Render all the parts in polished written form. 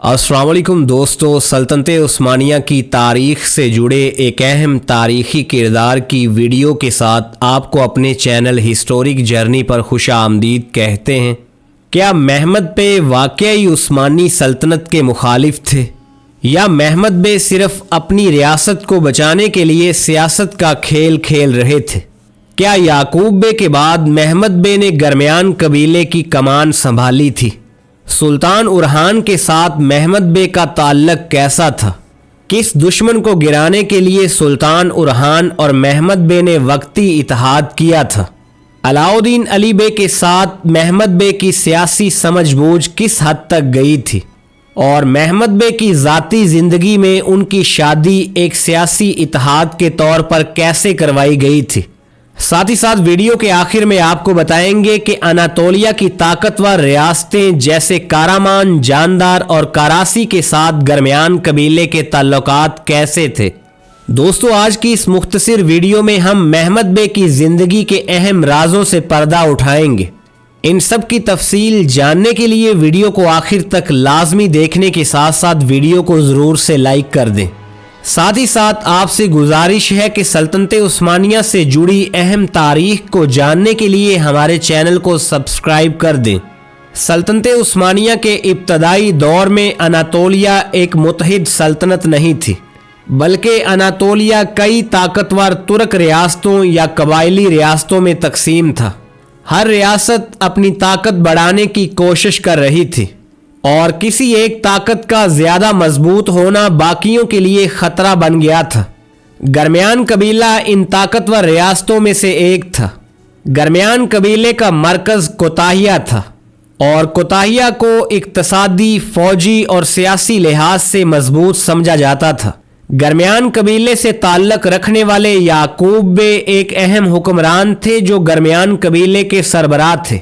अस्सलाम वालेकुम दोस्तों, सल्तनत उस्मानिया की तारीख़ से जुड़े एक अहम तारीख़ी किरदार की वीडियो के साथ आपको अपने चैनल हिस्टोरिक जर्नी पर खुश आमदीद कहते हैं। क्या महमद बे वाकई उस्मानी सल्तनत के मुखालिफ थे या महमद बे सिर्फ अपनी रियासत को बचाने के लिए सियासत का खेल खेल रहे थे? क्या याकूब बे के बाद महमद बे ने गरमियान कबीले की कमान संभाली थी? सुल्तान उरहान के साथ महमद बे का ताल्लुक कैसा था? किस दुश्मन को गिराने के लिए सुल्तान उरहान और महमद बे ने वक्ती इत्तेहाद किया था? अलाउद्दीन अली बे के साथ महमद बे की सियासी समझबूझ किस हद तक गई थी और महमद बे की ज़ाती ज़िंदगी में उनकी शादी एक सियासी इत्तेहाद के तौर पर कैसे करवाई गई थी? साथ ही साथ वीडियो के आखिर में आपको बताएंगे कि अनातोलिया की ताकतवर रियासतें जैसे कारामान, जानदार और करासी के साथ गरमियान कबीले के ताल्लुकात कैसे थे। दोस्तों, आज की इस मुख्तसर वीडियो में हम महमद बे की ज़िंदगी के अहम राजों से पर्दा उठाएंगे। इन सब की तफसील जानने के लिए वीडियो को आखिर तक लाजमी देखने के साथ साथ वीडियो को ज़रूर से लाइक कर दें। साथ ही साथ आपसे गुजारिश है कि सल्तनत उस्मानिया से जुड़ी अहम तारीख को जानने के लिए हमारे चैनल को सब्सक्राइब कर दें। सल्तनत उस्मानिया के इब्तदाई दौर में अनातोलिया एक मुत्तहिद सल्तनत नहीं थी, बल्कि अनातोलिया कई ताकतवर तुर्क रियासतों या कबायली रियासतों में तकसीम था। हर रियासत अपनी ताकत बढ़ाने की कोशिश कर रही थी और किसी एक ताकत का ज़्यादा मजबूत होना बाकियों के लिए ख़तरा बन गया था। गरमियान कबीला इन ताकतवर रियासतों में से एक था। गरमियान कबीले का मरकज़ कोताहिया था और कोताहिया को इक़्तिसादी, फ़ौजी और सियासी लिहाज से मजबूत समझा जाता था। गरमियान कबीले से ताल्लुक़ रखने वाले याकूब बे एक अहम हुक्मरान थे जो गरमियान कबीले के सरबराह थे।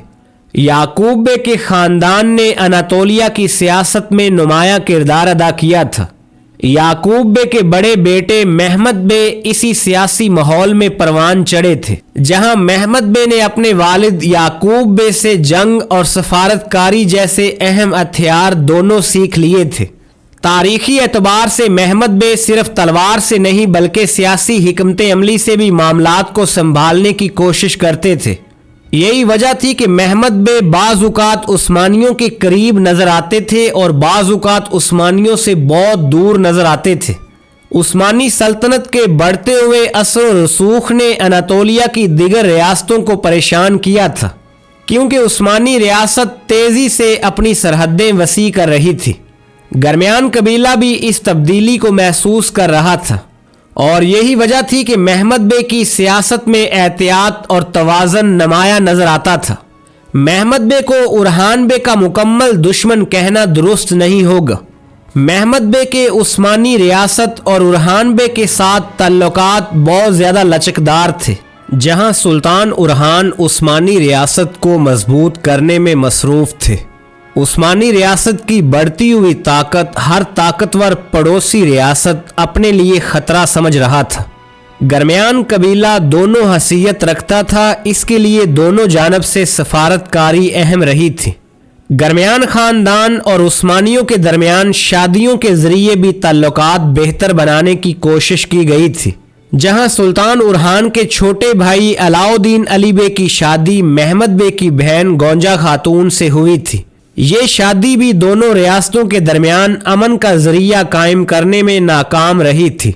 याकूब बे के ख़ानदान ने अनातोलिया की सियासत में नुमायां किरदार अदा किया था। याकूब बे के बड़े बेटे महमद बे इसी सियासी माहौल में परवान चढ़े थे, जहां महमद बे ने अपने वालिद याकूब बे से जंग और सफारतकारी जैसे अहम हथियार दोनों सीख लिए थे। तारीखी एतबार से महमद बे सिर्फ तलवार से नहीं बल्कि सियासी हिकमत अमली से भी मामलात को संभालने की कोशिश करते थे। यही वजह थी कि महमद बे बाज़-उक़ात उस्मानियों के करीब नज़र आते थे और बाज़-उक़ात उस्मानियों से बहुत दूर नज़र आते थे। उस्मानी सल्तनत के बढ़ते हुए असर व रसूख ने अनातोलिया की दीगर रियासतों को परेशान किया था, क्योंकि उस्मानी रियासत तेज़ी से अपनी सरहदें वसी कर रही थी। गरमियान कबीला भी इस तब्दीली को महसूस कर रहा था और यही वजह थी कि महमद बे की सियासत में एहतियात और तवाज़न नुमायां नज़र आता था। महमद बे को उरहान बे का मुकम्मल दुश्मन कहना दुरुस्त नहीं होगा। महमद बे के उस्मानी रियासत और उरहान बे के साथ ताल्लुकात बहुत ज़्यादा लचकदार थे, जहां सुल्तान उरहान उस्मानी रियासत को मजबूत करने में मसरूफ़ थे। उस्मानी रियासत की बढ़ती हुई ताकत हर ताकतवर पड़ोसी रियासत अपने लिए ख़तरा समझ रहा था। गरमियान कबीला दोनों हैसियत रखता था, इसके लिए दोनों जानब से सफारतकारी अहम रही थी। गरमियान ख़ानदान और उस्मानियों के दरमियान शादियों के ज़रिए भी ताल्लुकात बेहतर बनाने की कोशिश की गई थी, जहां सुल्तान उरहान के छोटे भाई अलाउद्दीन अली बे की शादी महमद बे की बहन गोंजा खातून से हुई थी। ये शादी भी दोनों रियासतों के दरमियान अमन का जरिया कायम करने में नाकाम रही थी।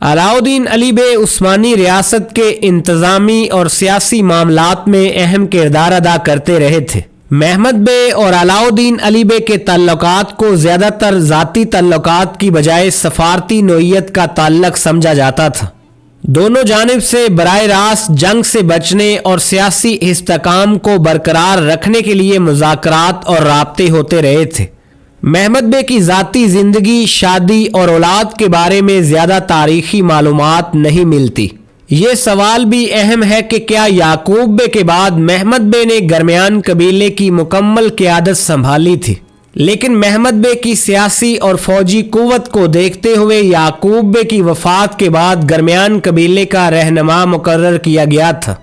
अलाउद्दीन अली बे उस्मानी रियासत के इंतज़ामी और सियासी मामलात में अहम किरदार अदा करते रहे थे। महमद बे और अलाउद्दीन अली बे के ताल्लुकात को ज़्यादातर ज़ाती ताल्लुकात की बजाय सफारती नोयत का ताल्लुक समझा जाता था। दोनों जानिब से बराह रास्त जंग से बचने और सियासी इस्तेहकाम को बरकरार रखने के लिए मुज़ाकरात और राब्ते होते रहे थे। महमद बे की ज़ाती ज़िंदगी, शादी और औलाद के बारे में ज़्यादा तारीख़ी मालूमात नहीं मिलती। ये सवाल भी अहम है कि क्या याकूब बे के बाद महमद बे ने गरमियान कबीले की मुकम्मल क़ियादत संभाली थी, लेकिन महमद बे की सियासी और फौजी कुव्वत को देखते हुए याकूब बे की वफ़ात के बाद गरमियान कबीले का रहनुमा मुकर्रर किया गया था।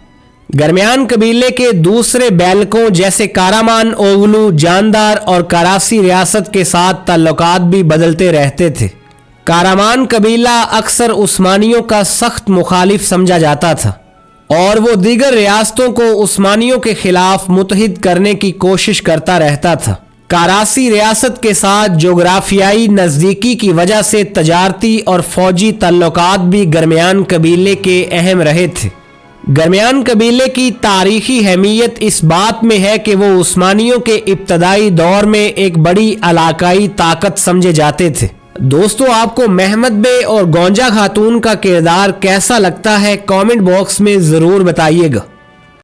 گرمیان قبیلے کے دوسرے بیلکوں جیسے کارامان اوغلو، جاندار اور کراسی ریاست کے ساتھ تعلقات بھی بدلتے رہتے تھے۔ کارامان قبیلہ اکثر عثمانیوں کا سخت مخالف سمجھا جاتا تھا اور وہ دیگر ریاستوں کو عثمانیوں کے خلاف متحد کرنے کی کوشش کرتا رہتا تھا۔ کراسی ریاست کے ساتھ جغرافیائی نزدیکی کی وجہ سے تجارتی اور فوجی تعلقات بھی گرمیان قبیلے کے اہم رہے تھے۔ گرمیان قبیلے کی تاریخی اہمیت اس بات میں ہے کہ وہ عثمانیوں کے ابتدائی دور میں ایک بڑی علاقائی طاقت سمجھے جاتے تھے۔ دوستو، آپ کو محمد بے اور گونجا خاتون کا کردار کیسا لگتا ہے؟ کامنٹ باکس میں ضرور بتائیے گا۔